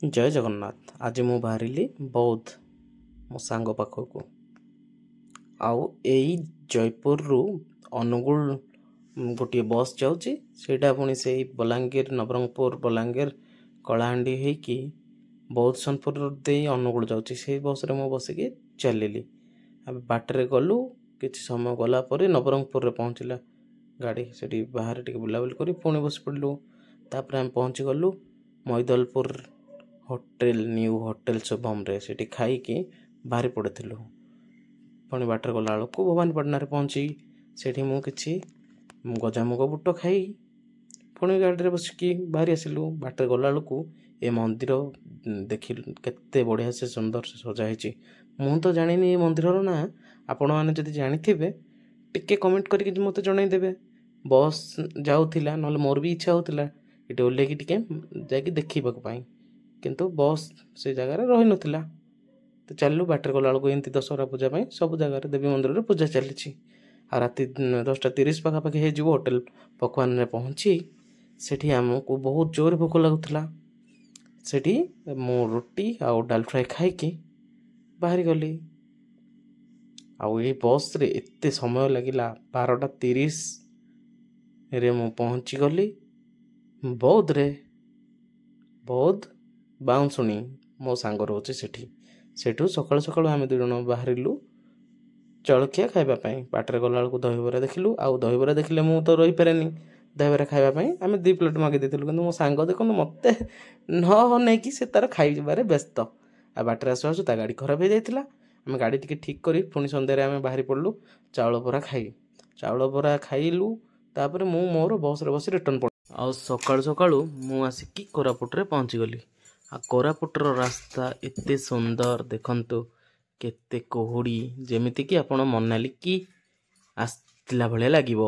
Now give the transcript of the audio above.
जय जगन्नाथ। आज मु बाहरी बौद्ध मो सांग पाखक आउ यही जयपुर रु अनुगुल गोटे बस जाऊँगी सेटा पुणी से बलांगीर नवरंगपुर बलांगीर कलाहांडी होइकी बौद्ध सोनपुर दे अनुगुल जाऊँगी से बस रे मु बसिकी चलिली बाटरे गलु किछि समय गला पर नवरंगपुर रे पहुँचला गाड़ी से बाहर टे बुलाबुली कर पुणी बस पड़लु तापर आम पहुँची गलु मैदलपुर होटेल न्यू होटेल शुभम रे सेठी खाई बाहरी पड़ू पुणी बाटर गला बेलू भवानीपाटना पहुँची सेठी मु किछि गजामुग बुट खाई पुणी गाड़ी बसिकी बाहरी आसिलु बाटर गला बेलू ए मंदिर देखी केते बढ़िया से सुंदर से सजाई मु तो जानी ए मंदिर ना आपण मैंने जदि जानी टिके कमेंट करके मत जनईदेवे बस जाऊला ना मोर भी इच्छा होता ये ओल्लैक टिके जाकि देखा किंतु बस से जगार रही नाला तो चलू बाटर गला बेलू एमती दशहरा पूजा सब जगह देवी मंदिर में पूजा चली राति 10:30 पाखापाखि हो होटेल पकवान में पहुँची सेठी आमको बहुत जोर भोक लगुला सेठी मु रोटी आउ डाल फ्राए खाई बाहरी गली आउ ये बस रे एते समय लगिला 12:30 रे मु पहुँची गली बौद्ध रे बौद्ध बाउंसुणी मो सांग रोचे सेठू सकाल सकाल आम दुई जन बाहरिलु जलखिया खावाई बाटर गला बेलू दहीबरा देखिलु आउ दहीबरा देखिले मु तो रही पारे दहीबरा खावाई आम 2 प्लेट मगे देलु कि मो सांग देखो मत नहीं कि से तार खाइबारे व्यस्त आ बाटर आसु आसु ता गाड़ी खराब हो जाता आम गाड़ी टी ठीक कर पुणी सन्धार आम बाहरी पड़लु चाउल बरा खाइलु तापर मु मोर बस रे बस रिटर्न पड़ आ सकाळु सकाळु मु आसिकी कोरापुट रे पहुँची गली आ कोरापुटर रास्ता एते सुंदर देखंतु केते कोहुड़ी जेमिति कि आपण मनाली की आसला भले लागिवो।